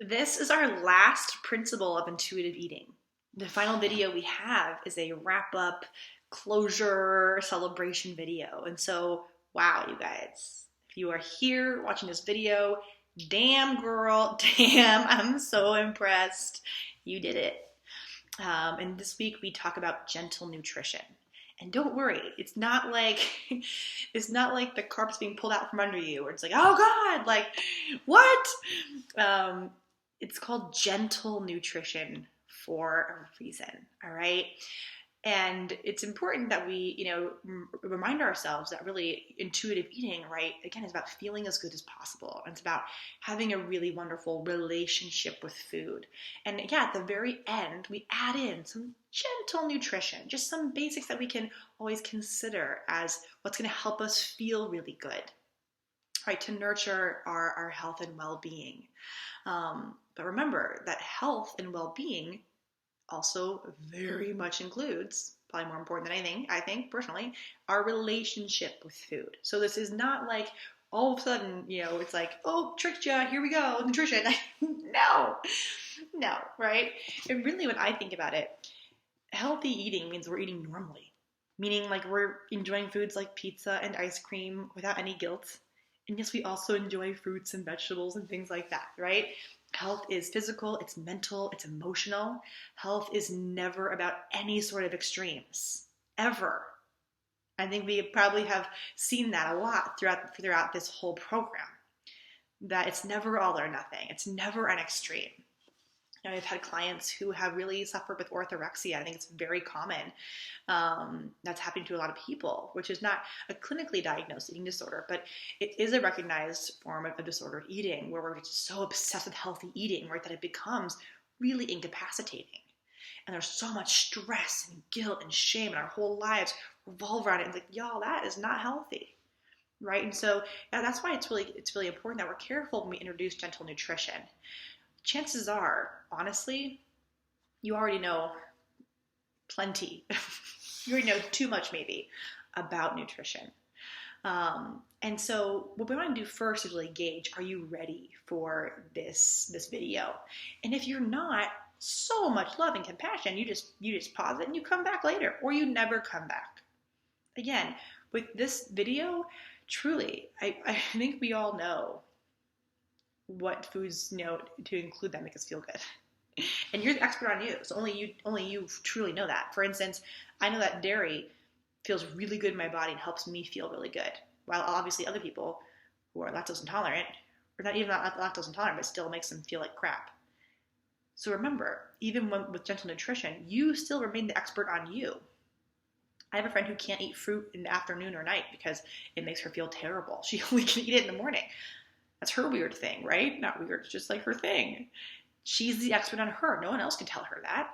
This is our last principle of intuitive eating. The final video we have is a wrap up, closure, celebration video. And so, wow, you guys, if you are here watching this video, damn girl, damn, I'm so impressed. You did it. And this week we talk about gentle nutrition. And don't worry, it's not like the carpet's being pulled out from under you, or it's like, oh God, like what? Um, it's called gentle nutrition for a reason, all right? And it's important that we, remind ourselves that really intuitive eating, right, again, is about feeling as good as possible. And it's about having a really wonderful relationship with food. And yeah, at the very end, we add in some gentle nutrition, just some basics that we can always consider as what's going to help us feel really good, right, to nurture our health and well-being. But remember that health and well-being also very much includes, probably more important than anything, I think personally, our relationship with food. So this is not like all of a sudden, it's like, oh, tricked you, here we go, nutrition. No, right? And really when I think about it, healthy eating means we're eating normally, meaning like we're enjoying foods like pizza and ice cream without any guilt. And yes, we also enjoy fruits and vegetables and things like that, right? Health is physical, it's mental, it's emotional. Health is never about any sort of extremes, ever. I think we probably have seen that a lot throughout this whole program, that it's never all or nothing. It's never an extreme. I've had clients who have really suffered with orthorexia. I think it's very common. That's happening to a lot of people, which is not a clinically diagnosed eating disorder, but it is a recognized form of disordered eating where we're just so obsessed with healthy eating, right, that it becomes really incapacitating. And there's so much stress and guilt and shame, and our whole lives revolve around it. And it's like, y'all, that is not healthy, right? And so that's why it's really important that we're careful when we introduce gentle nutrition. Chances are, honestly, you already know plenty. You already know too much, maybe, about nutrition. And so what we want to do first is really gauge, are you ready for this video? And if you're not, so much love and compassion, you just pause it and you come back later, or you never come back. Again, with this video, truly, I think we all know what foods to include that make us feel good. And you're the expert on you, so only you truly know that. For instance, I know that dairy feels really good in my body and helps me feel really good, while obviously other people who are lactose intolerant, or not even lactose intolerant, but still makes them feel like crap. So remember, even with gentle nutrition, you still remain the expert on you. I have a friend who can't eat fruit in the afternoon or night because it makes her feel terrible. She only can eat it in the morning. That's her weird thing, right? Not weird, it's just like her thing. She's the expert on her. No one else can tell her that.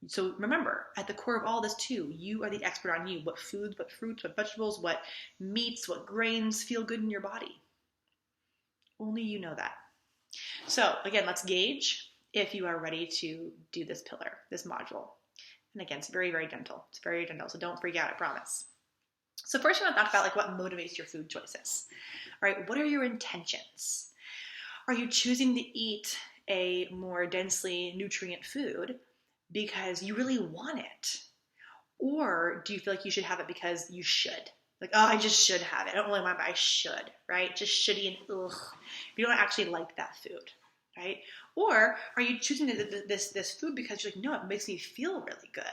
So remember, at the core of all this too, you are the expert on you. What foods, what fruits, what vegetables, what meats, what grains feel good in your body. Only you know that. So again, let's gauge if you are ready to do this pillar, this module. And again, it's very, very gentle. It's very gentle, so don't freak out, I promise. So first you want to talk about what motivates your food choices. All right, what are your intentions? Are you choosing to eat a more densely nutrient food because you really want it? Or do you feel like you should have it because you should? Like, oh, I just should have it. I don't really want it, but I should, right? Just shouldy and ugh. You don't actually like that food, right? Or are you choosing this food because you're like, no, it makes me feel really good.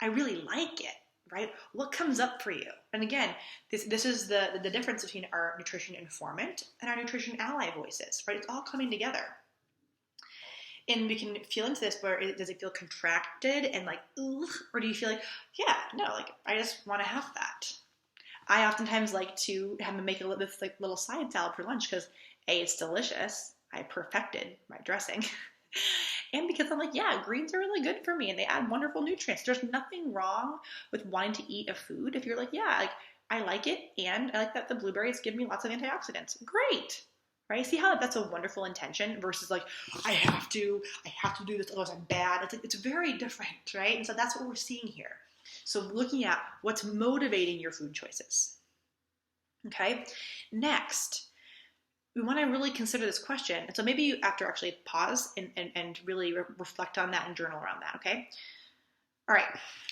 I really like it. Right? What comes up for you? And again, this is the difference between our nutrition informant and our nutrition ally voices, right? It's all coming together. And we can feel into this where does it feel contracted and like, ugh, or do you feel like, yeah, no, like I just want to have that. I oftentimes like to make this like little side salad for lunch because A, it's delicious. I perfected my dressing. And because I'm like, yeah, greens are really good for me and they add wonderful nutrients. There's nothing wrong with wanting to eat a food if you're like, yeah, like I like it and I like that the blueberries give me lots of antioxidants. Great, right? See how that's a wonderful intention versus like, I have to do this, otherwise I'm bad. It's very different, right? And so that's what we're seeing here. So looking at what's motivating your food choices. Okay, next, we want to really consider this question. And so maybe you have to actually pause and really reflect on that and journal around that, okay? All right,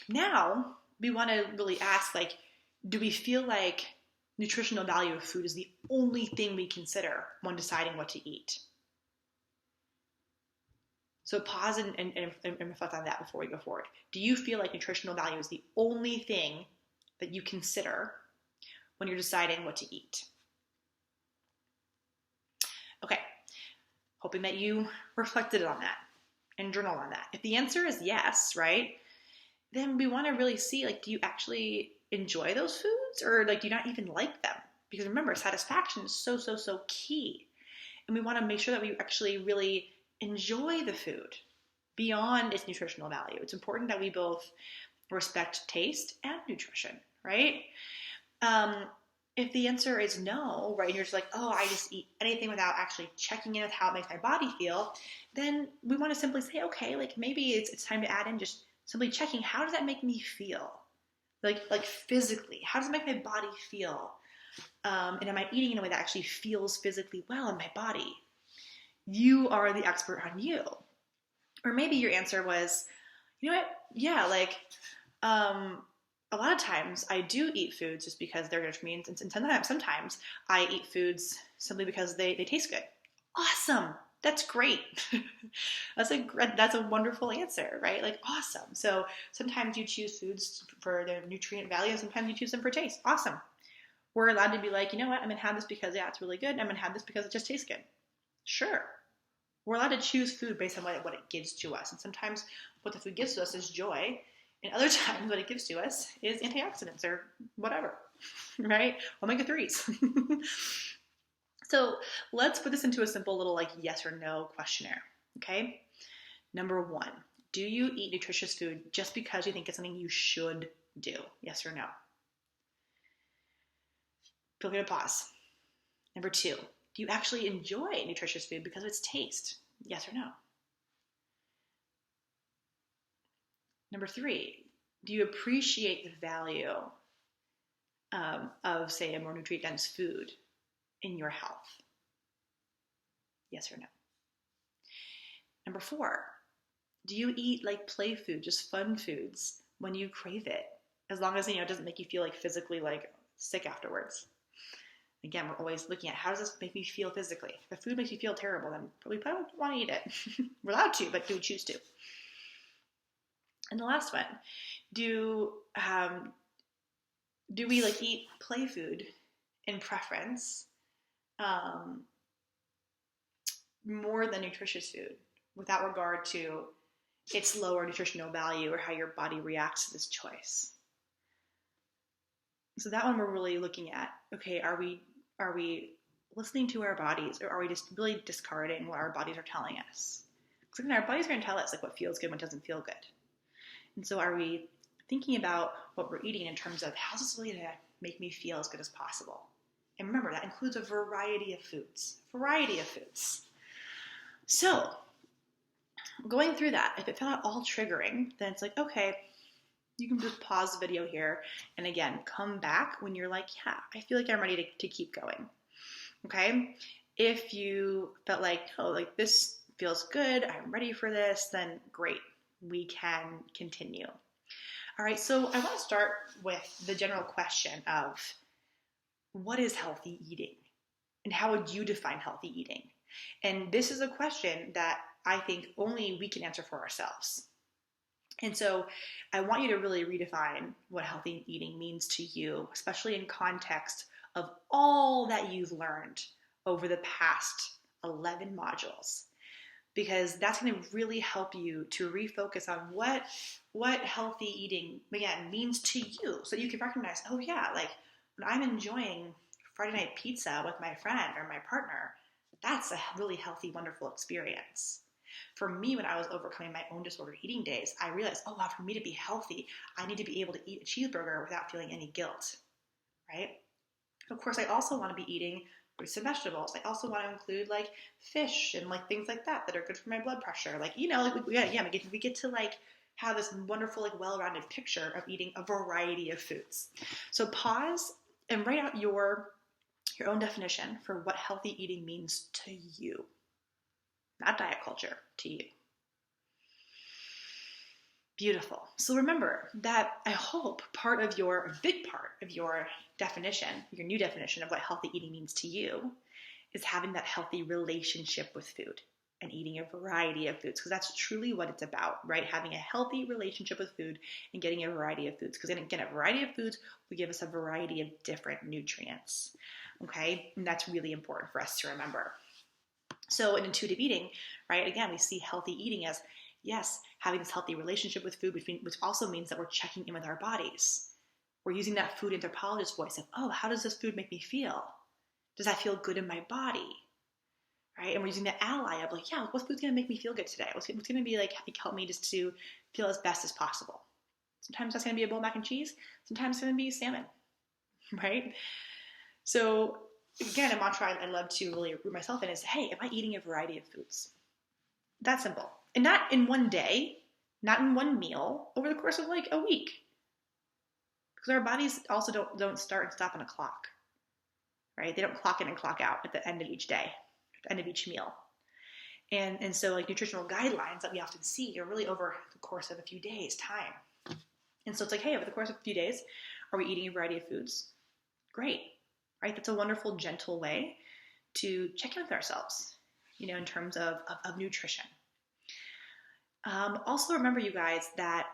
now we want to really ask, like, do we feel like nutritional value of food is the only thing we consider when deciding what to eat? So pause and reflect on that before we go forward. Do you feel like nutritional value is the only thing that you consider when you're deciding what to eat? Okay, hoping that you reflected on that and journal on that. If the answer is yes, right, then we want to really see, like, do you actually enjoy those foods, or like do you not even like them? Because remember, satisfaction is so key. And we want to make sure that we actually really enjoy the food beyond its nutritional value. It's important that we both respect taste and nutrition, right? If the answer is no, right, and you're just like, oh, I just eat anything without actually checking in with how it makes my body feel, then we want to simply say, okay, like maybe it's time to add in just simply checking, how does that make me feel? Like physically, how does it make my body feel? And am I eating in a way that actually feels physically well in my body? You are the expert on you. Or maybe your answer was, you know what? Yeah, like, a lot of times I do eat foods just because they're good for me, and sometimes I eat foods simply because they taste good. Awesome. That's great. That's a wonderful answer, right? Like, awesome. So sometimes you choose foods for their nutrient value, and sometimes you choose them for taste. Awesome. We're allowed to be like, you know what? I'm going to have this because, yeah, it's really good. I'm going to have this because it just tastes good. Sure. We're allowed to choose food based on what it gives to us. And sometimes what the food gives to us is joy. And other times what it gives to us is antioxidants or whatever, right? Omega-3s. So let's put this into a simple little like yes or no questionnaire, okay? Number 1, do you eat nutritious food just because you think it's something you should do? Yes or no? Feel free to pause. Number 2, do you actually enjoy nutritious food because of its taste? Yes or no? Number 3, do you appreciate the value of, say, a more nutrient-dense food in your health? Yes or no? Number 4, do you eat like play food, just fun foods when you crave it, as long as it doesn't make you feel like physically like sick afterwards? Again, we're always looking at how does this make me feel physically. If the food makes you feel terrible, then we probably don't want to eat it. We're allowed to, but do we choose to? And the last one, do we like eat play food in preference more than nutritious food, without regard to its lower nutritional value or how your body reacts to this choice? So that one we're really looking at, okay, are we listening to our bodies, or are we just really discarding what our bodies are telling us? Because our bodies are going to tell us like what feels good and what doesn't feel good. And so are we thinking about what we're eating in terms of how's this really going to make me feel as good as possible? And remember, that includes a variety of foods. So going through that, if it felt at all triggering, then it's like, okay, you can just pause the video here and again, come back when you're like, yeah, I feel like I'm ready to keep going. Okay. If you felt like, oh, like this feels good, I'm ready for this, then great. We can continue. All right. So I want to start with the general question of what is healthy eating and how would you define healthy eating? And this is a question that I think only we can answer for ourselves. And so I want you to really redefine what healthy eating means to you, especially in context of all that you've learned over the past 11 modules, because that's going to really help you to refocus on what healthy eating, again, means to you, so you can recognize, oh yeah, like when I'm enjoying Friday night pizza with my friend or my partner, that's a really healthy, wonderful experience. For me, when I was overcoming my own disordered eating days, I realized, oh wow, for me to be healthy, I need to be able to eat a cheeseburger without feeling any guilt, right? Of course, I also want to be eating fruits and vegetables. I also want to include like fish and like things like that are good for my blood pressure. Like, like we get to like have this wonderful, like well-rounded picture of eating a variety of foods. So pause and write out your your own definition for what healthy eating means to you. Not diet culture, to you. Beautiful. So remember that I hope a big part of your definition, your new definition of what healthy eating means to you, is having that healthy relationship with food and eating a variety of foods, because that's truly what it's about, right? Having a healthy relationship with food and getting a variety of foods, because again, a variety of foods will give us a variety of different nutrients, okay? And that's really important for us to remember. So in intuitive eating, right, again, we see healthy eating as, yes, having this healthy relationship with food, which also means that we're checking in with our bodies. We're using that food anthropologist voice of, oh, how does this food make me feel? Does that feel good in my body? Right? And we're using the ally of like, yeah, what food's going to make me feel good today? What's going to be like help me just to feel as best as possible? Sometimes that's going to be a bowl of mac and cheese. Sometimes it's going to be salmon, right? So again, a mantra I love to really root myself in is, hey, am I eating a variety of foods? That's simple. And not in one day, not in one meal, over the course of like a week. Because our bodies also don't start and stop on a clock, right? They don't clock in and clock out at the end of each day, at the end of each meal. And so like nutritional guidelines that we often see are really over the course of a few days' time. And so it's like, hey, over the course of a few days, are we eating a variety of foods? Great, right? That's a wonderful, gentle way to check in with ourselves, in terms of nutrition. Also remember, you guys, that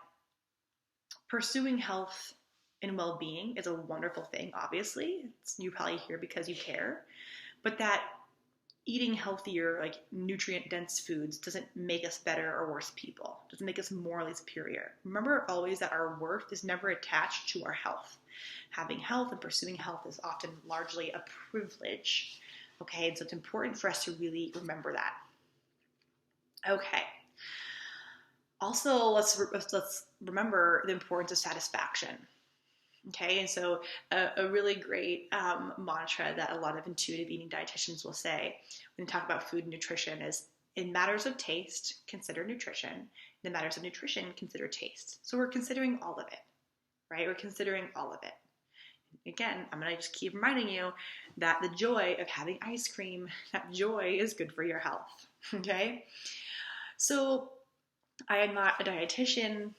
pursuing health and well-being is a wonderful thing, obviously. You're probably here because you care. But that eating healthier, like nutrient-dense foods doesn't make us better or worse people. Doesn't make us morally superior. Remember always that our worth is never attached to our health. Having health and pursuing health is often largely a privilege. Okay, and so it's important for us to really remember that. Okay. Also, let's remember the importance of satisfaction. Okay, and so a really great mantra that a lot of intuitive eating dietitians will say when they talk about food and nutrition is, in matters of taste, consider nutrition. In matters of nutrition, consider taste. So we're considering all of it, right? We're considering all of it. Again, I'm going to just keep reminding you that the joy of having ice cream, that joy is good for your health, okay? So I am not a dietitian,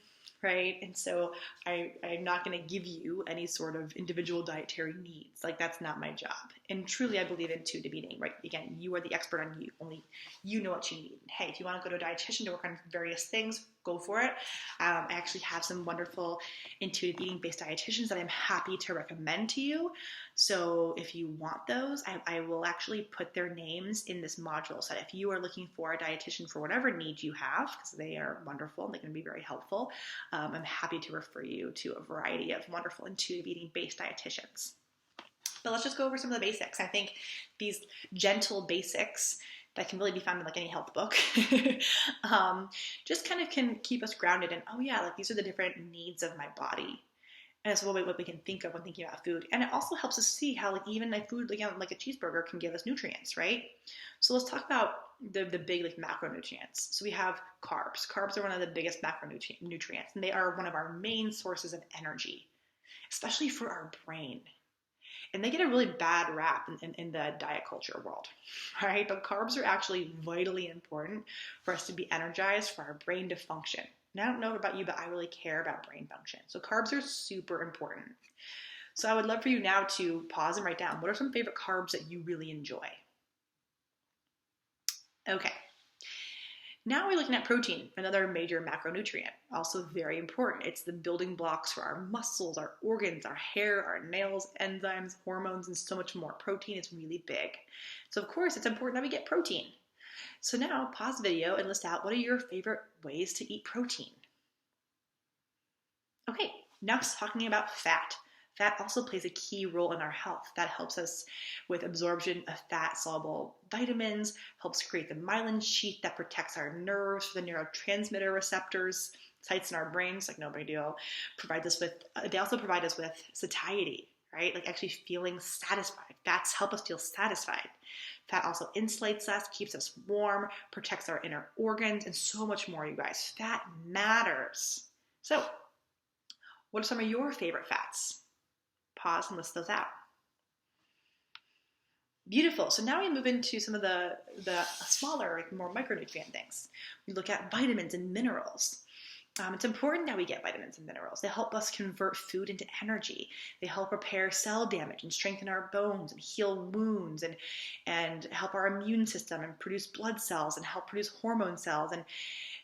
right? And so I'm not going to give you any sort of individual dietary needs. Like, that's not my job. And truly, I believe in intuitive eating, right? Again, you are the expert on you. Only you know what you need. Hey, if you want to go to a dietitian to work on various things, go for it. I actually have some wonderful intuitive eating based dietitians that I'm happy to recommend to you. So if you want those, I will actually put their names in this module. So if you are looking for a dietitian for whatever needs you have, because they are wonderful and they can be very helpful, I'm happy to refer you to a variety of wonderful intuitive eating based dietitians. But let's just go over some of the basics. I think these gentle basics that can really be found in like any health book just kind of can keep us grounded in, oh yeah, like these are the different needs of my body. And it's what we can think of when thinking about food. And it also helps us see how like even like food, like a cheeseburger can give us nutrients, right? So let's talk about the big like macronutrients. So we have carbs. Carbs are one of the biggest macronutrients, and they are one of our main sources of energy, especially for our brain. And they get a really bad rap in the diet culture world, right? But carbs are actually vitally important for us to be energized, for our brain to function. And I don't know about you, but I really care about brain function. So carbs are super important. So I would love for you now to pause and write down, what are some favorite carbs that you really enjoy? Okay. Now we're looking at protein, another major macronutrient, also very important. It's the building blocks for our muscles, our organs, our hair, our nails, enzymes, hormones, and so much more. Protein is really big. So of course, it's important that we get protein. So now pause the video and list out, what are your favorite ways to eat protein? Okay, next talking about fat. Fat also plays a key role in our health. That helps us with absorption of fat-soluble vitamins, helps create the myelin sheath that protects our nerves for the neurotransmitter receptors, sites in our brains, like no big deal. They also provide us with satiety, right? Like actually feeling satisfied. Fats help us feel satisfied. Fat also insulates us, keeps us warm, protects our inner organs, and so much more, you guys. Fat matters. So, what are some of your favorite fats? Pause and list those out. Beautiful. So now we move into some of the smaller, like more micronutrient things. We look at vitamins and minerals. It's important that we get vitamins and minerals. They help us convert food into energy. They help repair cell damage and strengthen our bones and heal wounds and help our immune system and produce blood cells and help produce hormone cells.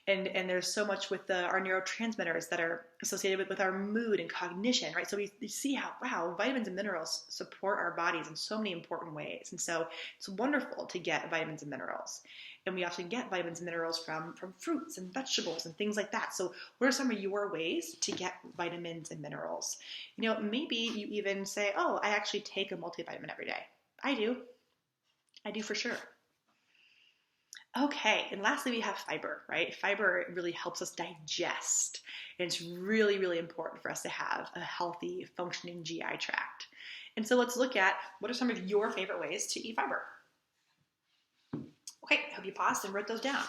And there's so much with our neurotransmitters that are associated with our mood and cognition, right? So we see how, wow, vitamins and minerals support our bodies in so many important ways. And so it's wonderful to get vitamins and minerals. And we often get vitamins and minerals from fruits and vegetables and things like that. So what are some of your ways to get vitamins and minerals? Maybe you even say, oh, I actually take a multivitamin every day. I do for sure. Okay, and lastly, we have fiber, right? Fiber really helps us digest, and it's really, really important for us to have a healthy, functioning GI tract. And so let's look at what are some of your favorite ways to eat fiber. Okay, I hope you paused and wrote those down.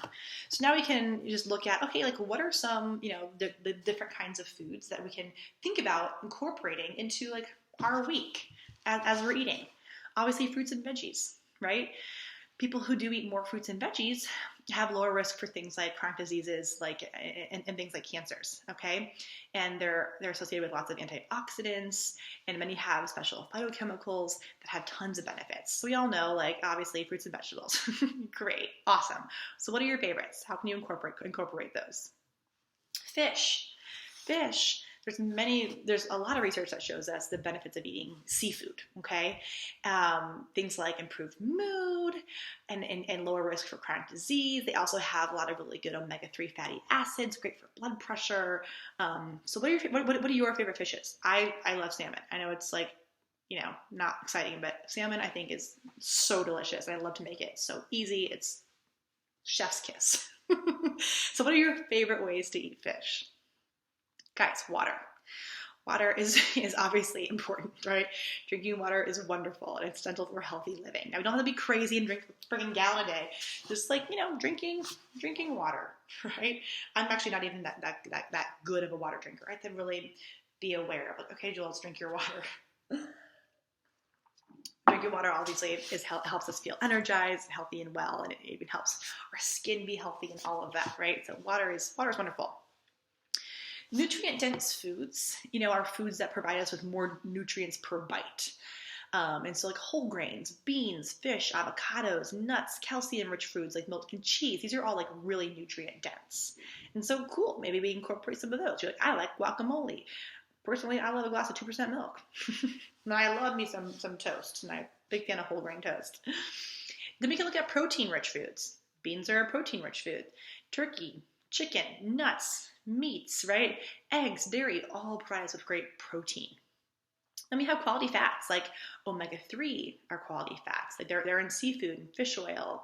So now we can just look at, okay, like what are some, the different kinds of foods that we can think about incorporating into like our week as we're eating. Obviously, fruits and veggies, right? People who do eat more fruits and veggies have lower risk for things like chronic diseases, and things like cancers. Okay, and they're associated with lots of antioxidants, and many have special phytochemicals that have tons of benefits. So we all know, like obviously, fruits and vegetables. Great, awesome. So what are your favorites? How can you incorporate those? Fish. There's a lot of research that shows us the benefits of eating seafood, okay? Things like improved mood and lower risk for chronic disease. They also have a lot of really good omega-3 fatty acids, great for blood pressure. So what are your favorite fishes? I love salmon. I know it's like, not exciting, but salmon I think is so delicious. I love to make it. It's so easy. It's chef's kiss. So what are your favorite ways to eat fish? Guys, water. Water is obviously important, right? Drinking water is wonderful and it's essential for healthy living. Now, we don't have to be crazy and drink a friggin' gallon a day. Just like, drinking water, right? I'm actually not even that good of a water drinker. I have to really be aware of, like, okay, Joel, let's drink your water. Drinking water obviously helps us feel energized, healthy, and well, and it even helps our skin be healthy and all of that, right? So water is wonderful. Nutrient-dense foods, are foods that provide us with more nutrients per bite. And so like whole grains, beans, fish, avocados, nuts, calcium-rich foods like milk and cheese. These are all like really nutrient-dense. And so cool, maybe we incorporate some of those. You're like, I like guacamole. Personally, I love a glass of 2% milk. And I love me some toast, and I'm a big fan of whole grain toast. Then we can look at protein-rich foods. Beans are a protein-rich food. Turkey, chicken, nuts, meats, right? Eggs, dairy, all provide us with great protein. Then we have quality fats, like omega-3 are quality fats. Like they're in seafood and fish oil.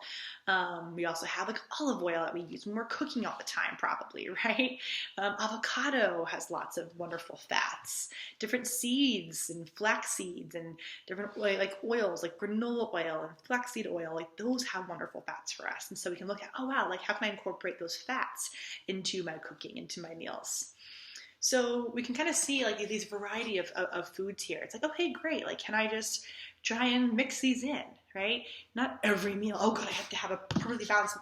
We also have like olive oil that we use when we're cooking all the time, probably, right? Avocado has lots of wonderful fats. Different seeds and flax seeds and different oils like granola oil and flaxseed oil, like those have wonderful fats for us. And so we can look at, oh wow, like how can I incorporate those fats into my cooking, into my meals? So we can kind of see like these variety of foods here. It's like, okay, great. Like, can I just try and mix these in, right? Not every meal. Oh God, I have to have a perfectly balanced.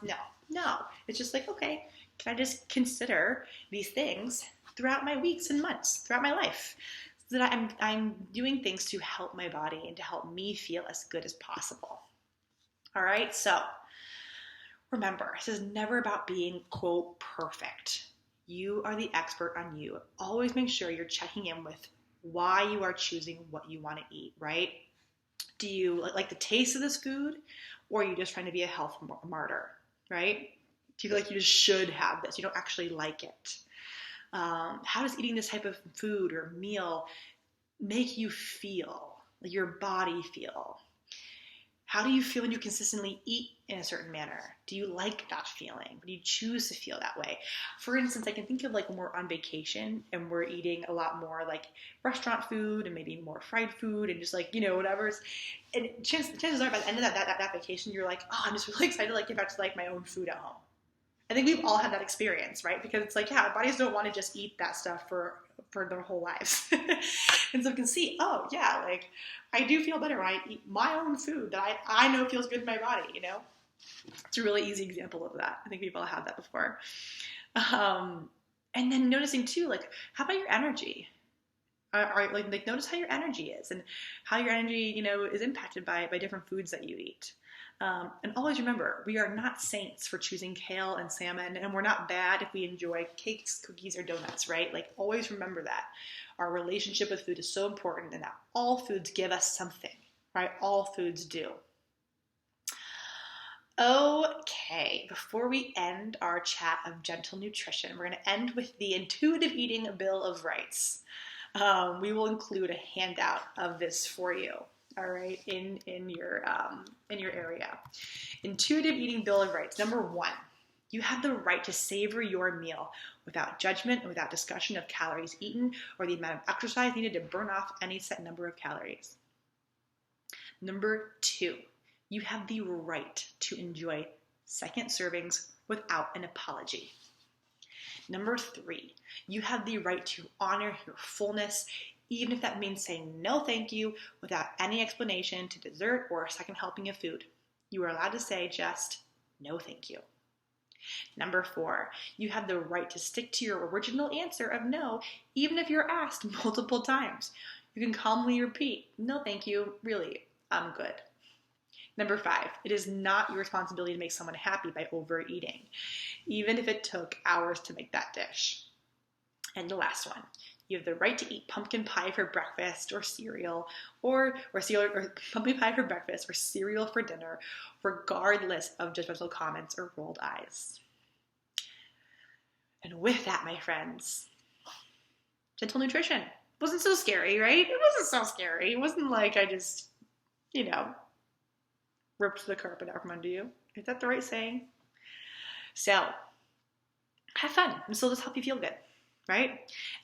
No. It's just like, okay, can I just consider these things throughout my weeks and months, throughout my life, so that I'm doing things to help my body and to help me feel as good as possible. All right. So remember, this is never about being, quote, perfect. You are the expert on you. Always make sure you're checking in with why you are choosing what you want to eat, right? Do you like the taste of this food, or are you just trying to be a health martyr, right? Do you feel like you just should have this? You don't actually like it. How does eating this type of food or meal make you feel, like your body feel? How do you feel when you consistently eat in a certain manner? Do you like that feeling? Do you choose to feel that way? For instance, I can think of like when we're on vacation and we're eating a lot more like restaurant food and maybe more fried food and just like, whatever. And chances are by the end of that vacation, you're like, oh, I'm just really excited to like get back to like my own food at home. I think we've all had that experience, right? Because it's like, yeah, our bodies don't want to just eat that stuff for for their whole lives. And so we can see, oh yeah, like I do feel better when I eat my own food that I know feels good in my body, you know? It's a really easy example of that. I think we've all had that before. And then noticing too, like, how about your energy? Like notice how your energy is and how your energy, you know, is impacted by different foods that you eat. And always remember, we are not saints for choosing kale and salmon, and we're not bad if we enjoy cakes, cookies, or donuts, right? Like, always remember that. Our relationship with food is so important, and that all foods give us something, right? All foods do. Okay, before we end our chat of gentle nutrition, we're going to end with the intuitive eating bill of rights. We will include a handout of this for you. All right, in your area. Intuitive eating bill of rights. Number 1, you have the right to savor your meal without judgment and without discussion of calories eaten or the amount of exercise needed to burn off any set number of calories. Number 2, you have the right to enjoy second servings without an apology. Number 3, you have the right to honor your fullness, even if that means saying no thank you without any explanation to dessert or a second helping of food. You are allowed to say just no thank you. Number 4, you have the right to stick to your original answer of no, even if you're asked multiple times. You can calmly repeat, no thank you, really, I'm good. Number 5, it is not your responsibility to make someone happy by overeating, even if it took hours to make that dish. And the last one, you have the right to eat pumpkin pie for breakfast or cereal, or pumpkin pie for breakfast or cereal for dinner, regardless of judgmental comments or rolled eyes. And with that, my friends, gentle nutrition wasn't so scary, right? It wasn't so scary. It wasn't like I just, ripped the carpet out from under you. Is that the right saying? So, have fun. And still just help you feel good, right?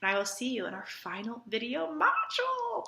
And I will see you in our final video module.